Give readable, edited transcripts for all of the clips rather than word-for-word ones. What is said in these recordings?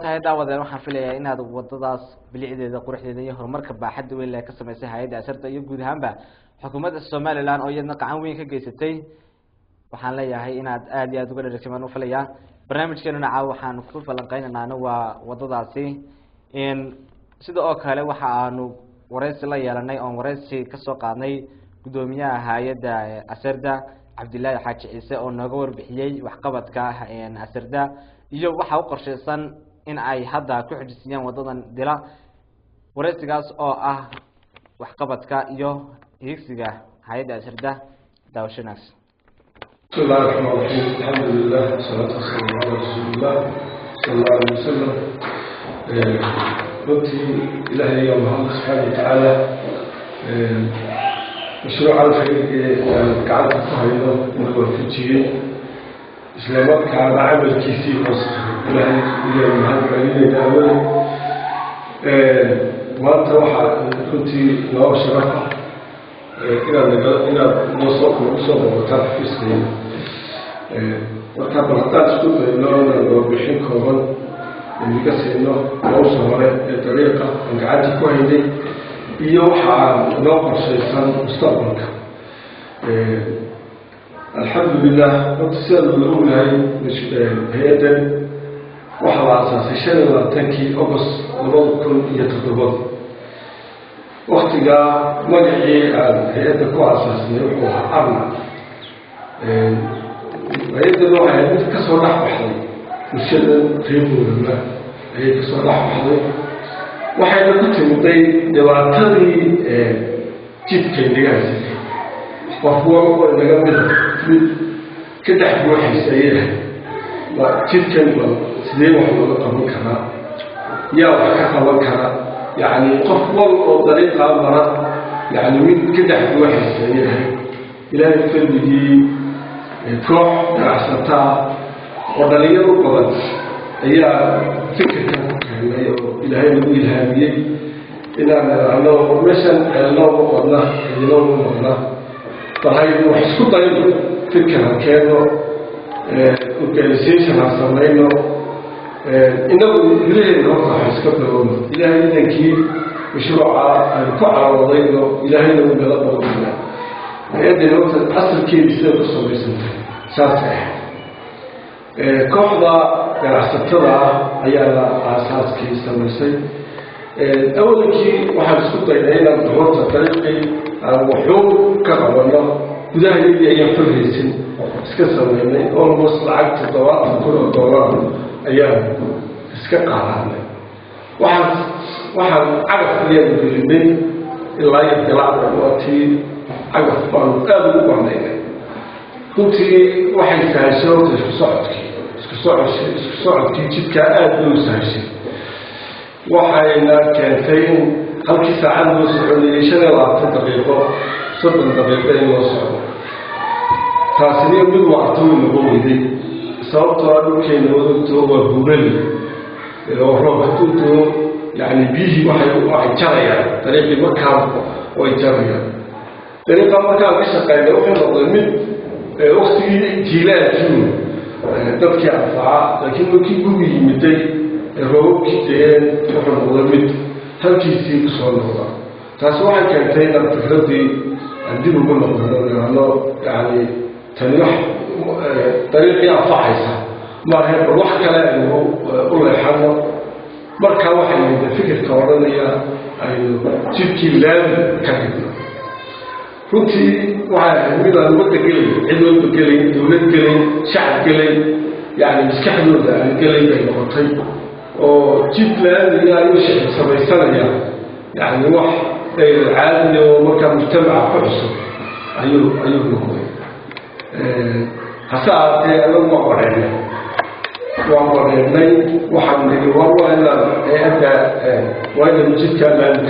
tahay daawadeen waxaan filayaa inaad wadadaas bilicdeeda quruxdeeda iyo horumarka baaxad weyn leh ka sameysay hay'adda asarta iyo guud ahaanba xukuumadda Soomaaliland oo iyadna gacan weyn ka geysatay waxaan leeyahay inaad aad iyo aad uga dheregsamaan u filayaa barnaamijkeena caawa waxaan ku falanqeynaynaa waa wadadaasi in sida oo kale waxa aanu wareysi la yeelanay oo wareysi ka soo qaadnay gudoomiyaha hay'adda asarda Cabdillaahi Xaaji Ciise oo nooga warbixiyay waxqabadka asarda iyo waxa uu qorsheysan in ay hadda ku xijisiyaan wadadan dila wareysigaas oo ah waxqabadka iyo higsiga hay'adda asarda daawashanaas بسم الله الرحمن الرحيم الحمد لله والصلاة والسلام على رسول الله صلى الله عليه وسلم قلتي إلهي يا محمد سبحانه وتعالى مشروع الخير قاعد تفهمه ونوفجيه إسلامات كان عمل كيسي مصر إلهي يا محمد علينا دعوه ما تروح كنتي نوع شرفة إلى نصف وتعرف سنين وكان بحتاج كتب إنه بحين كمان اللي قصي إنه موسى وراء الطريقة من قاعد كويني يوحى نوع شيطان مستقبلك الحمد لله الرسالة الأولى هي وحى على أساس الشيء تنكي أبص لبعض كل يتطبق وقتها مجيء هيئة كواسس نروح أرنا هيئة نوع هيئة كسر لحم حلي وشل ريبو لما هيئة كسر لحم حلي وحين كنت مضي دواتري جد كين لجازي وهو يقول لجمد كده حبوح سيئة وجد كين سليم وحول قبل كنا يا وحكا وكنا يعني قفل طريقة مرة يعني من كده واحد سيئة إلى الفيلم كوح عشرتها ودليل ربما هي فكرة إلى هاي الإلهامية إلى أنه مثلا الله وقدنا الله وقدنا فهاي وحسكو طيب فكرة كانوا وكالسيشن عصرنا إنه إلهي الوضع حسكت لهم إلهي إنكي مشروع الكعة وضينه إلهي لهم بلد وضينه هذه الوقت أصل كي بسيط الصبي سنتين ساسح كحضة كالعستطرة هي على أساس كي سمسي أول كي واحد سكوت إلينا بحوث طريقي وحوم كقبلنا وده يجي أيام فرهيسين سكسر مني أول وصل عقد الدوات كل الدورات أيام اسكت على واحد عرف اليوم في البيت الله يطلع وقتي عرف بعض قابل بعضنا كنت واحد كاسوت اسكسوعتك جد كأد وسهشي وحينا كانتين هل كساعة وسعوني شنو لعبت دقيقة 7 دقيقة وسعوني تاسنين من وقتهم نقول sababtoo ah dhulkeena wadagto waa buurali oo roob hadduu yani biyihii waxay jarayaan dariiqii markaan way jarayaan dariiqa markaan ka shaqeynay wuxuu noqday mid waqtigii jiilaalkii dadkii anfaca laakiin markii gugi yimiday roobabkii deen wuxuu noqday mid halkiisii kusoo noqda taas waxay keentay inaan fikradii aan dib ugu noqdo yani tani wax طريقي أفعيسا ما هي بروح كلامه أقول الحمد مركا واحد من الفكر كورانية تبكي لام كذبنا كنتي واحد من المدة قليل علم قليل دولة قليل شعب قليل يعني مسكحنا ده قليل بين وطي وجيب لام هي يوشع سبع سنة يعني واحد العالم ومركا مجتمع فرصه أيوه نقول حسابي أنا ما قرأنا وحمد وأنا أبدا وأنا مجد كمان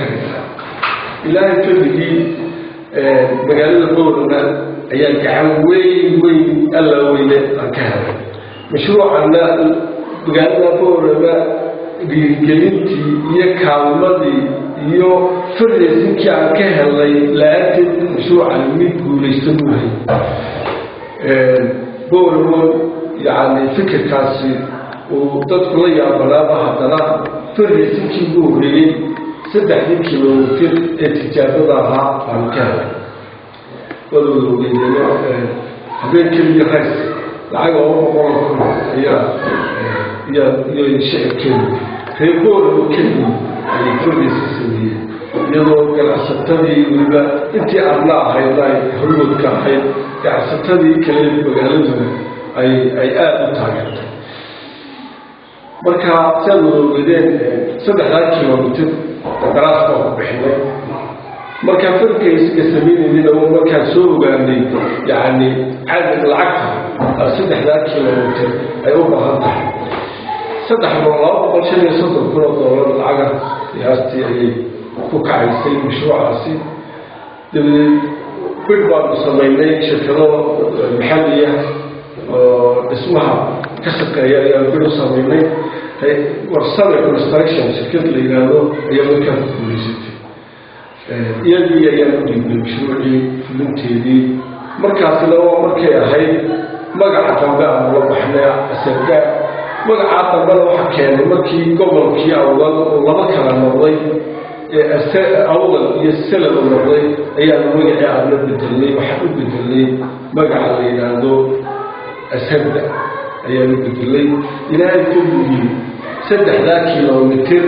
إلهي تبدي مجال القرآن أيام كعوي ألا وين كهذا مشروعنا مجال القرآن بجلنتي يكالمدي يو فرزين كهذا لا أتد مشروع الميت وليستمره بورمون يعني فكر كاسي وتدخل يا بلابة حتى فرق سنكي بوهري 3 كيلومتر اتجاهها عن كهرباء ولو بيننا بين كل حيث العجوة وقوم يا شيء كله هيقول كله يكون يسوي يلو كالعصتني ولا أنت أبلع هاي حلول كحيل كالعصتني كلام بقالهم أي تاجر مركا سلوا بدين 3 كيلومتر دراسة بحنا مركا فرق يسمين إنه مركا سوق يعني عدد العقد 3 كيلومتر أيوة هذا 3 مرات أول شيء يصدر كل الدولار العقد يهستي كوكايسي مشروع عسي بالبعض مصممين شركات محلية اسمها كسب يا بيرو صممين ورسالة كونستراكشن شركات اللي قالوا هي مكان كوليسيتي يلي يلي المشروعي فلنتيدي مركز لو مركز هاي مقعد تنبأ وضحنا السرقة مقعد تنبأ وحكينا مركي قبل كي أول والله كان مرضي أول يسلم المرضي أيام وجع عبد الدليل وحب الدليل مقعد اللي عنده السرقة أيام الدليل إلى الكل 3 كيلومتر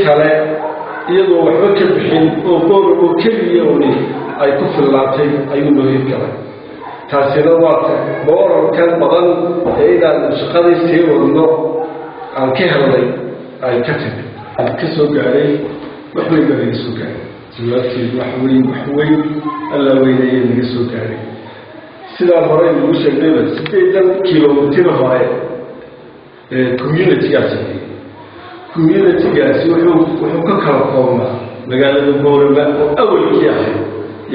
كلا يضو حكم بحين وكل يوم أي كفر العتي أي مهيب كلا تاسينوات بورا كان بدن إذا شقدي سير والنور عن كهرباء أي كتب الكسوق عليه وحوي بدي يسوق عليه دلوقتي وحوي ألا وين يسوق عليه سلا هراي المشي دبل 6 كيلومتر هراي community gaasi wuxuu ka kala qooma magaalada Boorama oo awalkii ah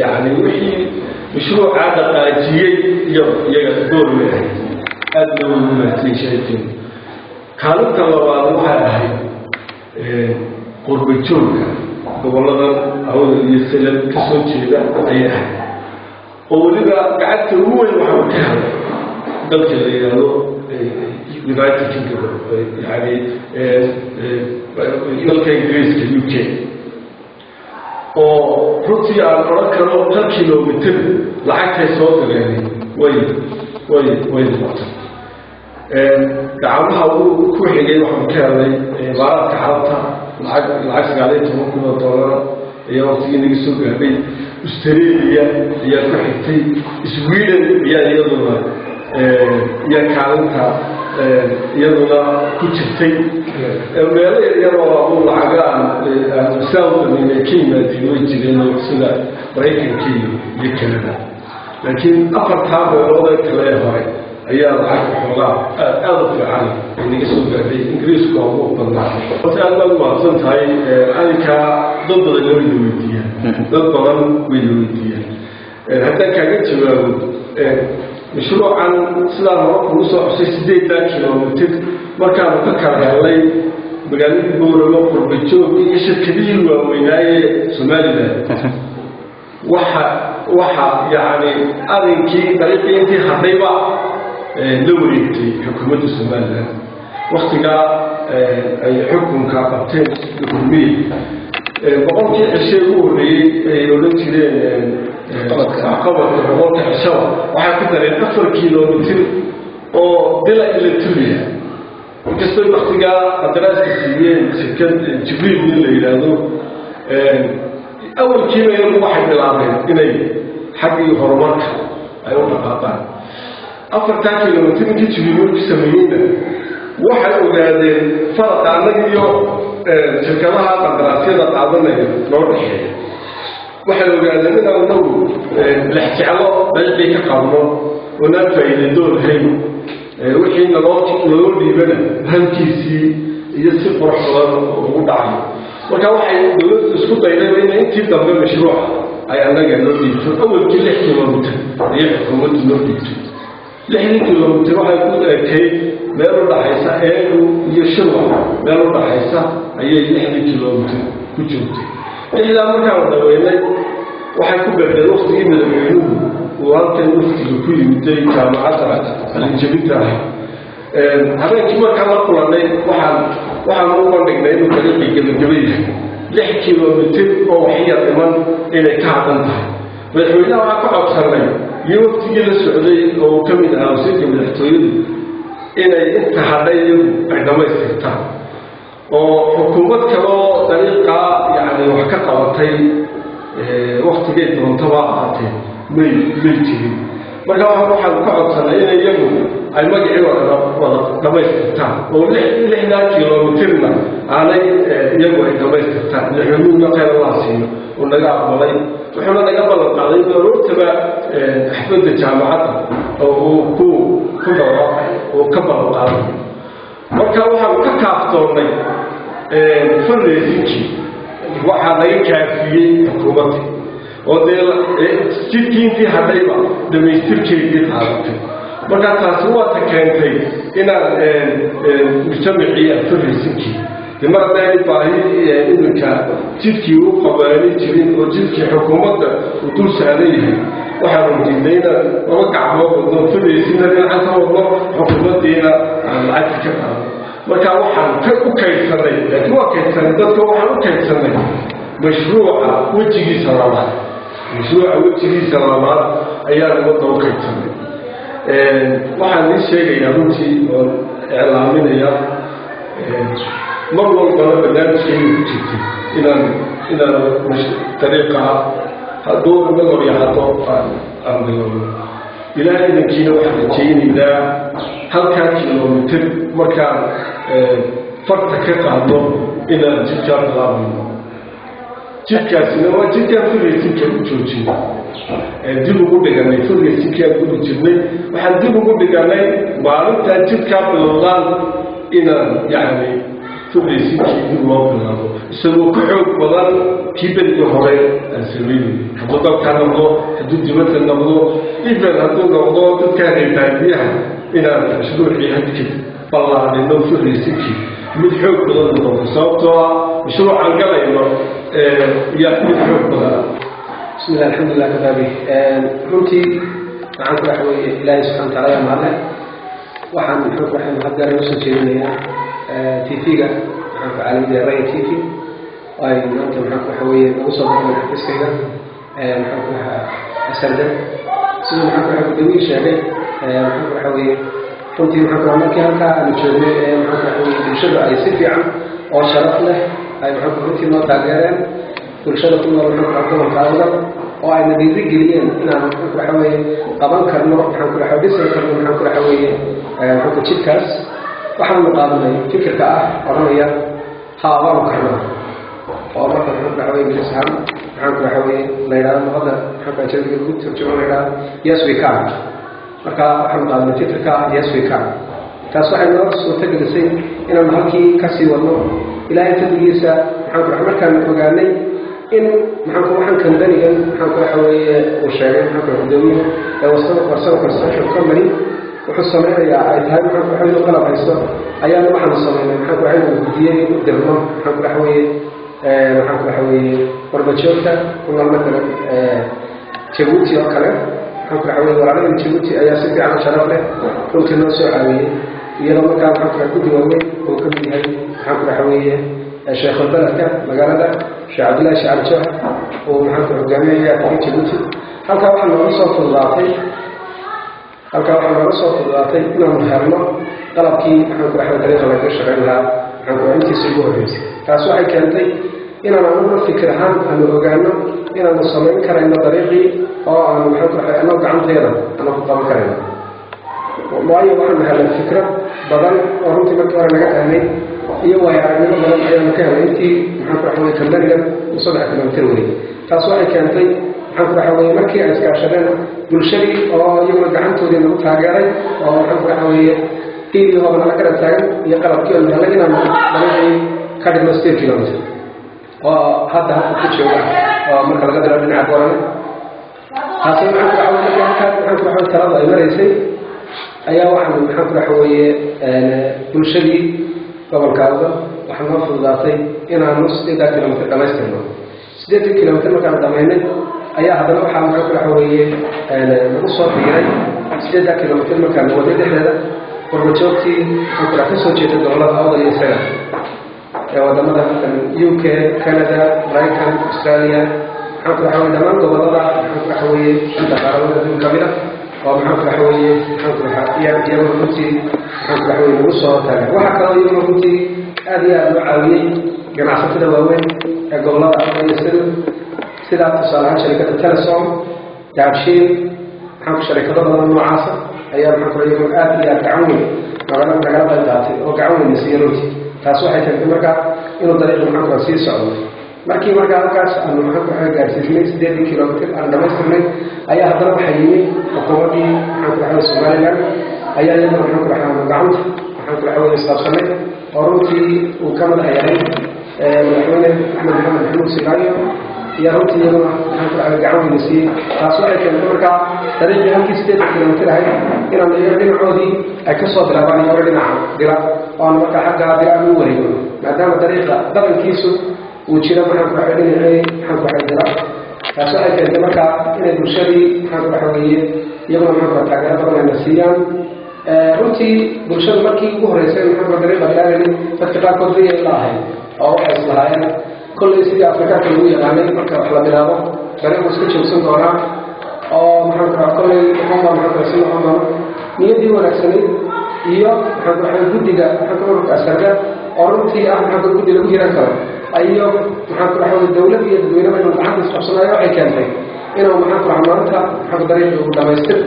yani wixii mashruuca dhaqaajiyay iyo iyaga Boorama aad loo muhiimsan sheegay kaalinta labaad waxa ahayd qurbo joogka gobolada awal iyo salad ka soo jeeda ayaa oo waliba gacanta ugu weyn waxa ka helay dalka la yiraahdo United Kingdom يعني يلقى إنجليز كUK أو روسيا أراكرو 1 كيلومتر لعكها صوت يعني وين الوقت دعمها وكل حاجة واحد كذا بعض كعرضها العكس عليه تمكن الدولار هي وقت يجي السوق هذي أستراليا هي كحتي سويدن هي يلا هي كعرضها يلا كتشتي ماله يلا أقول عجان ساوث من كيما ديويتي لأنه سلا بريكن كي يكلنا لكن أفر تابع وضع كلاه هاي أيام عقد حلا أضف عليه إني أسوق في إنجليز قاموا بالله وتأمل ما صنت هاي أنا كضد الويدية ضد الويدية حتى كانت مشروعاً سلام رب وصل 6 كيلومتر مركز مفكر عليه مقالين بورما قربتشوف يشد كبير وويناية سوماليلاند وحا يعني أرنكي طريقي انتي حطيبة لوريتي حكومة سوماليلاند وقتها أي حكم كابتن حكومي بقولك الشيء هو اللي يولدتي عقبة بقولك الشوى waxaa ku daray 4 kiiloomitir oo dila Ilaa inkastoo waqtiga adraaska siiyeen shirkad Jibriil la yiraahdo awal kiimayr waxay bilaabeen inay xaqii horumarka ay u dhaqaaqaan 4 kiiloomitir intii Jibriil ku sameeyeen waxay ogaadeen farqa anaga iyo shirkadaha qandaraasyada qaadanaya loo dhaxeeyo waxay ogaadeen in anagu laxjeclo balbi ka qabno wana faa'iido hayn wixii naloo dhiibana halkiisii iyo si qorxoon ugu dhacay marka waxay dawladdu isku dayday in intii dambe mashruuc ay anaga loo dhiibto awalkii 6 kiiloomitir ay xukuumaddu loo dhiibto 6 kiiloomitir waxay ku eekay meel u dhaxaysa iyo shirwa meel u dhaxaysa ayay 6 kiiloomitir ku joogtay ilaa markaa daweynay waxay ku gaadhay waqtigii madaxweynuhu وأنت نفتي كل مدة جامعة الإنجليزية habeenkii markaan la kulannay waxaan u bandhignay inuu dariiqii gebagabeeyahay 6 kilomitir oo waxyar dhiman inay ka hadhan tahay madaxweynaha waxaa ka codsanay iyo waqtigii la socday oo ka mid ahaa wasiirka madaxtooyadu inay inta hadhay iyagu ay dhammaystirtaan oo xukuumad kaloo dariiqa yani wax ka qabatay waqtigay doontaba ahaatee may jirin marka waxaan ka codsanay inay iyagu ay magacii wada dhammaystirtaan oo 6 kilomitirna aanay iyagu ay dhammaystirtaan madaxweynuhuna khayr allah siiyo oo naga aqbalay wuxuuna naga ballan qaaday in aroortaba xafladda jaamacadda oo uu ku dhawaaqay oo ka ballan qaaday marka waxaan ka kaaftoonnay fundraisingkii waxaa laga kaafiyey xukuumadda oo dee jidkii intii hadhayba dhammaystirkeedii qaadatay marka taasi waata keentay inaan mujtamacii fundraisingkii mar haddaanay baahi iminka jidkii u qabaani jirin oo jidkii xukuumadda uu dul saaran yahay waxaanu diidnay inaan laba gacmood wadno fundraisingna dhinacan ka wadno xukuumaddiina aan lacagta ka qaado marka waxaan u kaydsanay laakiin waa kaydsanay dadka waxaan u kaydsanay mashruuca wejigiisa labaad ayaan wadda u kaydsanay waxaan ii sheegayaa runtii oo iclaaminayaa mar walbana barnaamijkeenu ku jirtay inaan dariiqaa hadduu nagor yahado aan bilowno ilaahay idankiina waxaan rajaynaynaa halkaa kilomitir markaan farta ka qaadno inaan jidkaa bilaabayno jidkaasina waa jidkaan fundraisingka u joojino dib ugu dhiganay fundraisingkaan ugu jirnay waxaan dib ugu dhiganay maalintaan jidkaa bilowdaan inaan yani fundraisingkii dib loo bilaabo isagoo ka xoog badan kii berigii hore aan sameynay hadduu dalkaa noqdo hadduu dibadda noqdo even hadduu noqdo dadkaa reebaadiyaha inaan mashruucii hadkid ballaadhino fundraisingkii mid xoog badan noqdo sababtoo ah mashruucaan galayno yaa mid xoog badan بسم الله الحمد لله كتابي runtii waxaan ku dhaxweeyay ilaahay subxaanahu wa ta'aala maale waxaan xog waxaan hadda soo jeedinayaa TV-ga waxaan ku caalamada Ray TV ay maanta waxaan ku dhaxweeyay ugu soo baxay xafiiskayga waxaan ku asarda sidoo waxaan ku dhaxweeyay sheegay waxaan ku dhaxweeyay runtii waxaan markii halka aan joognay waxaan ku dhaxweeyay bulshada ay si fiican oo sharaf leh ay waxaan ku runtii noo taageereen bulshada ku nool waxaan ku qaadada oo ay nadiif geliyeen inaan waxa weeye qaban karno waxaan ku xabisan karno waxaan ku xaweeye waxa jidkaas waxaan qaadanay fikirka ah oranaya haawaan karno oo marka waxa xaweeye bilisaan waxaan ku xaweeye leeyahay wada waxa jidka ku turjumo leeyahay yes we can marka waxaan qaadanay fikirka yes we can taas waxay noo soo tagaysay inaan halkii ka sii wadno ilaahay tadigiisa waxaan ku markaan ogaanay in maxaan ku waxaan kandanigan maxaan ku xaweeye oo sheegay maxaan ku gudoomiye ee wasoo construction company wuxuu sameeyaa ay tahay maxaan ku xaweeye qalab haysto ayaan waxaan sameeynay maxaan ku xaweeye gudiyay u dirno maxaan ku xaweeye maxaan ku xaweeye warbajoogta kuna markaa Djibouti oo kale maxaan ku xaweeye walaalada Djibouti ayaa si fiican sharaf leh runtii noo soo caawiyay iyadoo markaa maxaan ku diiwaanay oo ka mid yahay maxaan ku xaweeye الشيخ البلد مقالة الشيخ عبد الله شعر جوه ومحمد الجامعية في جيبوتي هل كان واحد من الصوت الضاطي إنهم هرموا طلب كي محمد أحمد طريقة الله يشغل لها محمد أنت سيبوه بيسي فأسوحي كانتي إن أنا أقول فكرها أن أقولنا إن المصممين كرهنا طريقي أو أن محمد أحمد قعم غيره أنا خطاب كرهنا ومعي واحد من هذه الفكرة بدل ورمتي مكتورة نجاحني iyo waayaanimo badan ayaan ka helay intii maxaan ku xaweeyay kandaniga saddex kilomitir wari taas waxay keentay maxaan ku xaweeyay markii ay iskaashadeen bulshadii oo iyagu gacantoodii lagu taageeray oo maxaan ku xaweeyay tii oo la kala taagan iyo qalabkii oo la inaan dhalay ka dhigno 7 kilomitir oo hadda ku jooga oo marka laga daro dhinaca goran taas maxaan ku xaweeyay maxaan ku xaweeyay talada ay mareysay ayaa waxaan maxaan ku xaweeyay bulshadii gobolkaada waxaan noo fududaatay inaan 8 kilomitir dhamaystirno 8 kilomitir markaan dhamaynay ayaa haddana waxaa maxaa ku xaweeyay lagu soo fiiray 8 kilomitir markaan waday dhexdeeda qurbajoogtii waxaan ku ka soo jeeda gobollada awdal iyo sagaal ee wadamada UK, Canada, Maraykan, Australia waxaan ku dhaxay dhammaan gobollada waxaan ku dhaxay inta qaarada adduunka kamid ah oo maxaan ku dhaxay waxaan ku dhaxay iyagu runtii waxaan ku dhaxay ugu soo taagay waxa kale oo iyagu runtii aad iyo aad u caawiyay ganacsatada waaweyn ee gobollada awdal iyo sagaal sida tusaalaha shirkadda Telesom, Daabshiil waxaan ku shirkado badan noocaas ayaa maxaan ku dhaxay aad iyo aad gacan weyn nagala qaybqaatay oo gacan weyn siiyay runtii taas waxay keentay markaa inuu dariiqa maxaan ku sii socdo markii markaa halkaas aanu maxaan ku gaarsiisnay 8 kilomitir aan dhamaystirnay ayaa haddana waxaa yimid xukuumaddii maxaan ku dhaxay Somaliland ayaa iyadana maxaan ku dhaxay gacanta waxaan ku dhaxay isqabsanay oo runtii uu ka madax yahay madaxweyne Axmed Maxamed Maxamuud Silaanyo iyo runtii iyaduna maxaan ku dhaxay gacan weyn siiyey taas waxay keentay markaa dariiqii halkii 8 kilomitir ahayd inaan iyaga dhinacoodii ay ka soo bilaabaan iyaga dhinaca dila oo aan markaa xagga dila ugu wareego maadaama dariiqa dhaqankiisu uu jiro maxaan ku dhaxay dhinacii maxaan ku dhaxay dila taas waxay keentay markaa inay bulshadii maxaan ku dhaxay iyaguna maxaan ku dhaxay taageero badan ayna siiyaan runtii bulshadu markii ugu horreysay maxaan ku dariiqa bilaabay dadka qaarkood riyay la ahayd oo waxay islahaayeen kolley sidii afrikaanka lagu yaqaanay marka wax la bilaabo dariiqu iska joogsan doonaa oo maxaan ku dhaxay kolley uxuunba maxaan ku dhaxay si noqon doono niyaddii wanaagsanayd iyo maxaan ku dhaxay guddiga maxaan ku dhaxay asarga oo runtii ah maxaan ku guddi lagu hiran karo ayo maxaan ku dhaxay dawladda iyo dadweynaha inuu gacanta isqabsanayo waxay keentay inuu maxaan ku dhaxay maanta maxaan ku dariiqa ugu dhamaystir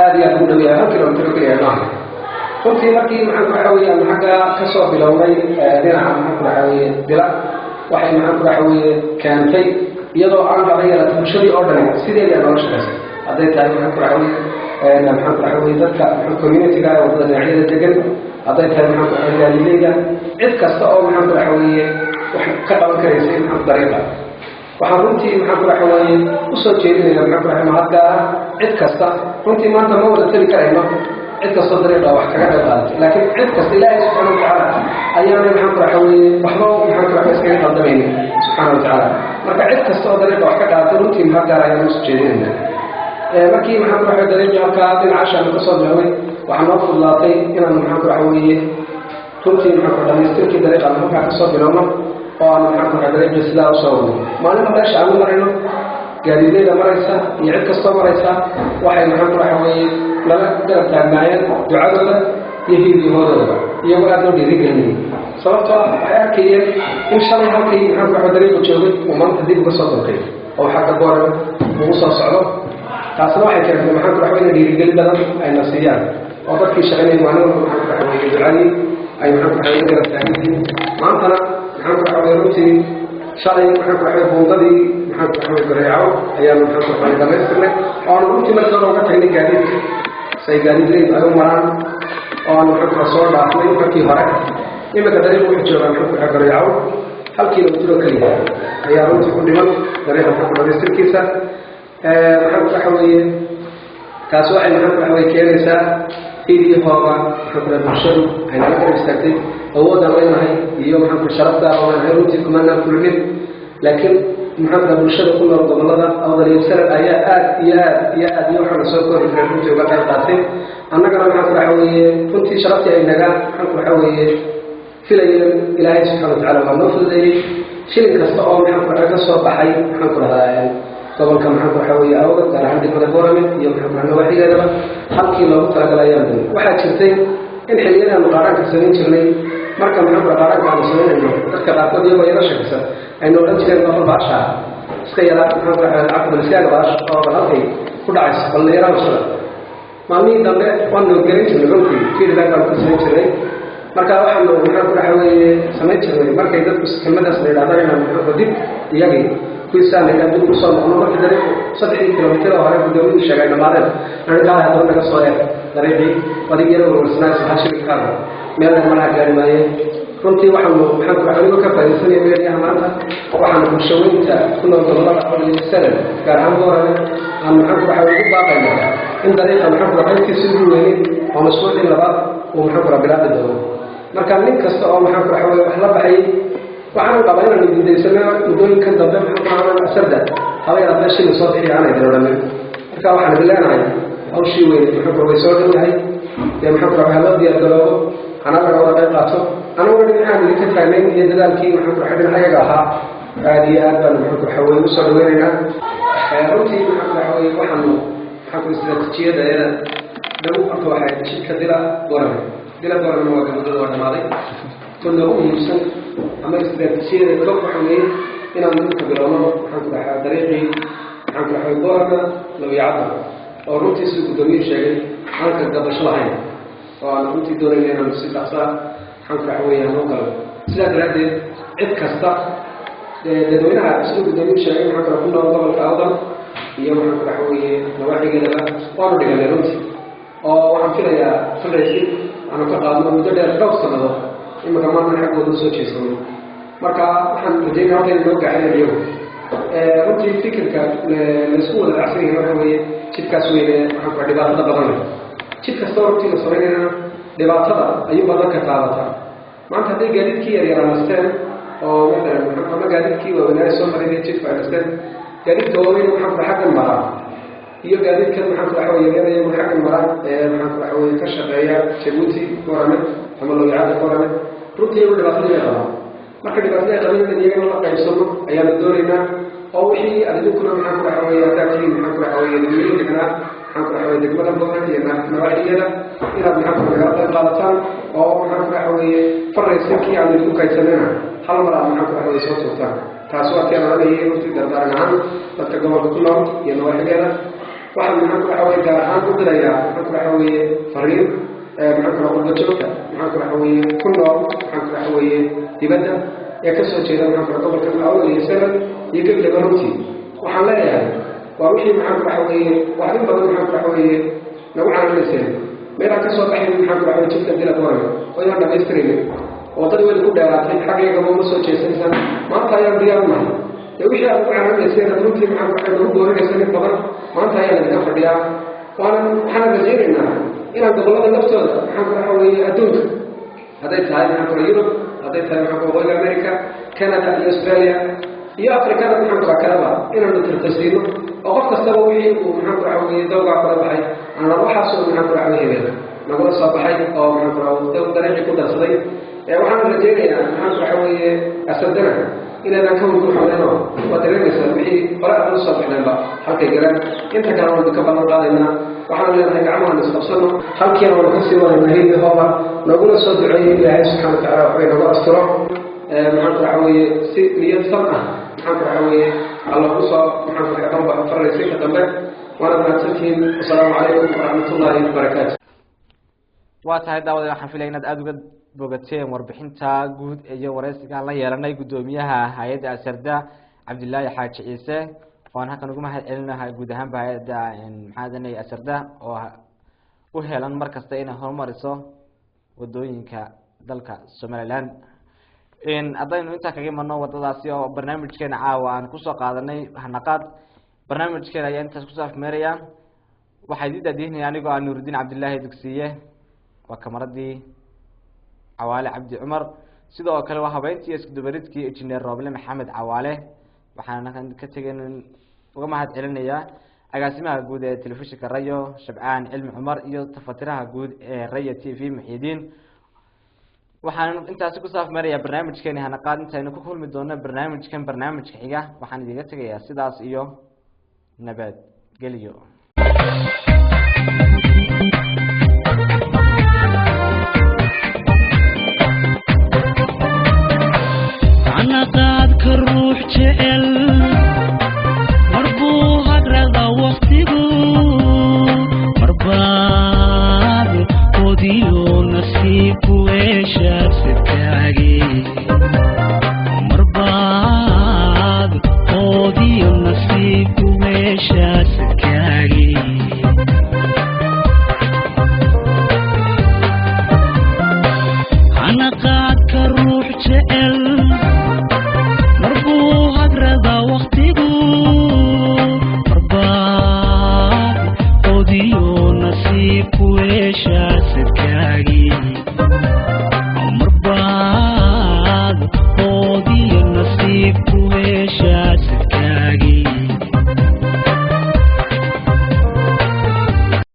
aad iyo aad ugu dhow yahay 1 kilomitir keliya maaha runtii markii maxaan ku dhaxay aan xagga ka soo bilownay dhinaca maxaan ku dhaxay dila waxay maxaan ku dhaxay keentay iyadoo aan laga yeelata bulshadii oo dhan sideeda nolosha kaas hadday tahay maxaan ku dhaxay maxaan ku dhaxay dadka community-ga oo wadada dhinacyada degan hadday tahay maxaan ku dhaxay gaadiidleyda cid kasta oo maxaan ku dhaxay wax ka qaban karaysay maxaan ku dariiqa waxaan runtii maxaan ku dhaxay u soo jeedinayaa maxaan ku dhaxay mahad gaar ah cid kasta runtii maanta ma wada tali karayno cid kastoo dariiqa wax kaga qayb qaadatay laakiin cid kasta ilaahay subxaana watacaala ayaanay maxaan ku dhaxay waxba maxaan ku dhaxay iskaga qaldamaynin subxaana watacaala marka cid kasta oo dariiqa wax ka qaadatay runtii mahad gaar ayaan usoo jeedinaynaa markii maxaan ku dhaxay dariiqii halkaa dhinacaasha aanu ka soo bilownay waxaa noo fududaatay inaan maxaan ku dhaxay runtii maxaan ku dhamaystirkii dariiqa aan halkaa ka soo bilowno oo aan maxaan ku dhaxay dariiqii sidaa usoo wadno maalinta meesha aanu marayno gaadiidleyda maraysa iyo cid kastoo maraysa waxay maxaan ku dhaxay lala garab taagnaayeen ducadooda iyo hiidiyahoodooda iyagoo aad loo dhiirigelinayay sababtoo ah waxay arkayeen in shalay halkii maxaan ku dhaxay dariiqu joogay uu maanta dib uga soo dalkay oo xagga booraba ugu soo socdo taasna waxay keentay maxaan ku dhaxay dhiirigelin badan ayna siiyaan oo dadkii shaqaynayay maalin walba maxaan ku dhaxay ducadii ay maxaan ku dhaxay garab taaganyihiin maantana maxaan ku dhaxay runtii shalay maxaan ku dhaxay buundadii maxaan ku dhaxay gareeco ayaan maxaan ku dhaxay dhamaystirnay oo aan runtii markii hore uga tagnay gaadiidka say gaadiidleydu ay u maraan oo aan maxaan ku dhaxay soo dhaafnay markii hore imika dariiqu wuxuu joogaa maxaan ku dhaxay gareeco 1 kilomitir oo keliya ayaa runtii ku dhiman dariiqa maxaan ku dhamaystirkiisa maxaan ku dhaxay taas waxay maxaan ku dhaxay keenaysaa fiidii hooga maxaan ku dhaxay bulshadu ay nala garab istaagtay awoodaan leenahay iyo maxaan ku sharafta oo aan runtii kumanaan kulmin laakiin maxaan ku dhaxay bulshada ku nool gobollada awdal iyo sagaal ayaa aad iyo waxaan soo koobi karay runtii uga qayb qaatay annagana maxaan ku dhaxay runtii sharaftii ay naga maxaan ku dhaxay filayeen ilaahay subxaana watacaala waa noo fududeeyey shilin kasta oo maxaan ku dhaxay ka soo baxay maxaan ku dhaxay gobolka maxaan ku dhaxay awdal gaar ahaan degmada boorame iyo maxaan ku dhaxay nawaaxigeedaba halkii loogu talagalay ayaan doonin waxaa jirtay in xilliyadaanu qaaraanka samayn jirnay marka maxaan ku dhaxay qaaraanka aanu samaynayno dadka qaarkood iyagoo yaro sheegsan aynu odhan jireen bafal baasha iska yaraa maxaan ku dhaxay lacagta baliskaaga baash oo halkay ku dhacayso balna yaraa usada maalmihii dambe waan nabadgelin jirnay runtii feedback baanu ka samayn jirnay marka waxaanu maxaan ku dhaxay samayn jirnay markay dadku kelmadaas la yidhahdaan inaan maxaan ku dib iyagii kuisaan inaan dib ugu soo noqono markii dariiqu 3 kilomitir oo hore gudoomiyadu sheegay dhammaadeen arrintaa haddana naga soo eeg dariiqii adig yaro warwarsanaayo waxaa shiri kaara meelna malaha gaari maaye runtii waxaanu maxaan ku dhaxay anigoo ka faa'iidaysanaya meelaha maanta waxaanu bulshaweynta ku nool gobollada awdal iyo sagaal gaar ahaan boorame aan maxaan ku dhaxay ugu baaqayna in dariiqa maxaan ku dhaxay intiisa ugu weynin oo mashruucii labaad uu maxaan ku dhaxay bilaabi doono marka nin kasta oo maxaan ku dhaxay wax la baxay waxaan qabaa inaan diidaysano muddooyinkan dambe maxaan ku dhaxay asarda haba yaraatee shilin soo bixi aanay diro dhamin marka waxaan idin leenahay hawshii weyn maxaan ku dhaxay soo dhow yahay dee maxaan ku dhahay loo diyaar garoobo hana laga wada qayb qaato anaguna dhinacaan idinka taagnayn iyo dadaalkii maxaan ku dhahay dhinacayaga ahaa aad iyo aad baan maxaan ku dhahay usoo dhaweynaynaa runtii maxaan ku dhahay waxaanu maxaan ku istiraatiijiyada lagu qabto waxay jidka dila borame waa gabadhada waa dhamaaday tan ugu muhiimsan ama istiraatiijiyada loo waxay inaan ninka bilowno maxaan ku dhahay dariiqii maxaan ku dhahay borame lawiyacada oo runtii si gudoomiye sheegay halka gabasho lahayn oo aan runtii doonayna inaan si dhaqsa maxaan ku dhahay u galo sidaa daraaddeed cid kasta dadweynaha si gudoomiye sheegay maxaan ku dhahay ku nool gobolka awdal iyo maxaan ku dhahay nawaaxigeedaba waanu dhiganay runtii oo waxaan filayaa fundraising aanu ka qaadno muddo dheer dhowr sanado imika maanta xaggooda usoo jeesano marka waxaan rajeynaa halka inoo gaxinayo runtii fikirka laisku wada dhacsan yahay waxa weeye jidkaas weyne maxaan ku dhibaatada badan leh jid kastoo runtii la samaynayna dhibaatada ayuu badan ka taabataa maanta hadday gaadiidkii yaryar amasteen oo matalan ama gaadiidkii waaweynaa soo marinaya jidka amasteen gaadiidka waaweyn maxaan ku xaggan maraa iyo gaadiidkan maxaan ku dhahay yaryar iyo xaggan maraa maxaan ku dhahay ka shaqeeya Djibouti Borame ama Lowyacada Borame runtii iyo dhibaatada ay qabaan marka dhibaatada ay qabaan in iyaga la qaybsano ayaan doonaynaa oo wixii adinkuna maxaan ku dhahay hadaatiin maxaan ku dhahay degmada maxaan ku dhahay degmada Borame iyo nawaaxigeeda inaad maxaan ku dhahay qaadataan oo maxaan ku dhahay faraysinkii aan idinku kaydsanayna hal mar aan maxaan ku dhahay soo tuurtaan taas waa tii aan leeyahay runtii dardaaran ahaan dadka gobolka ku nool iyo nawaaxigeeda waxaan maxaan ku dhahay gaar ahaan u dirayaa maxaan ku dhahay fariin maxaan ku dhahay joogta maxaan ku dhahay ku nool maxaan ku dhahay dibadda ee ka soo jeeda maxaan ku dhahay gobolka awdal iyo sare iyo gabilaba runtii waxaan leeyahay waa wixii maxaan ku dhahay wax in badan maxaan ku dhahay nagu caawinayseen meelaan ka soo baxay maxaan ku dhahay jidka dila borame oo inaan dhamaystiraynin wadadii weli ku dheeraatay xaggayagaba uma soo jeesanaysan maanta ayaan diyaar nahay dee wixii aad ugu caawinayseen runtii maxaan ku dhahay nagu doorinaysan in badan maanta ayaan idinka fadhiyaa waxaan rajaynaynaa inaan gobollada laftooda maxaan ku dhahay adduunka hadday tahay maxaan ku dhahay Yurub hadday tahay maxaan ku dhahay America Canada iyo Australia iyo Afrikada maxaan ku dhahay kalaba inaanu tirtasiino oo qof kastaba wixii uu maxaan ku dhahay dawga kala baxay aan waxaas oo maxaan ku dhahay hebel nagula soo baxay oo maxaan ku dhahay dariiqii ku darsaday waxaan rajaynayaa maxaan ku dhahay asadana inaan ka wada xooleeno wadareemaysa wixii hore aan soo baxnayba halkay garan inta kale oo ka balan qaadayna waxaan leenahay gacmaha isqabsano halkii aan ka sii wada nahay hooba nagula soo duceeyay Ilaahay subhanahu wa ta'ala waxay nagu asturo maxaan ku dhahay si niyad san ah maxaan ku dhahay Allah ku soo maxaan ku dhahay faraysiin ka dambe waana mahadsantiin assalaamu calaykum wa rahmatullaahi wa barakaatuh waa tahay daawada waxaan filayaa inaad aad uga bogateen warbixinta guud iyo wareysiga la yeelanay gudoomiyaha hay'adda Asarda Cabdillaahi Xaaji Ciise oo aan halkan ugu mahad celinahay guud ahaan hay'adda maxaadanay Asarda oo u heelan markasta inay horumariso wadooyinka dalka Soomaaliland haddaynu intaa kaga imanno wadadaasi oo barnaamijkeena caawa aan kusoo qaadanay hanaqaad barnaamijkeena ayaa intaas kusoo afmeeraya waxay diidadiinayaan anigoo aan Nuruddin Cabdillaahi Dugsiye waa kamaradii Cawaale Cabdi Cumar sidoo kale waa habeyntii isku dubaridkii Engineer Roble Maxamed Cawaale waxaan ka tagayn uga mahad celinayaa agaasimaha guud ee telefishinka Rayo Shabcaan Cilmi Cumar iyo tafatiraha guud ee Rayo TV Muxidiin waxaan intaas ku saafmeeyaa barnaamijkeena hanaqaad intaaynu ku kulmi doono barnaamijka xiga waxaan idiga tagayaa sidaas iyo nabad geliyo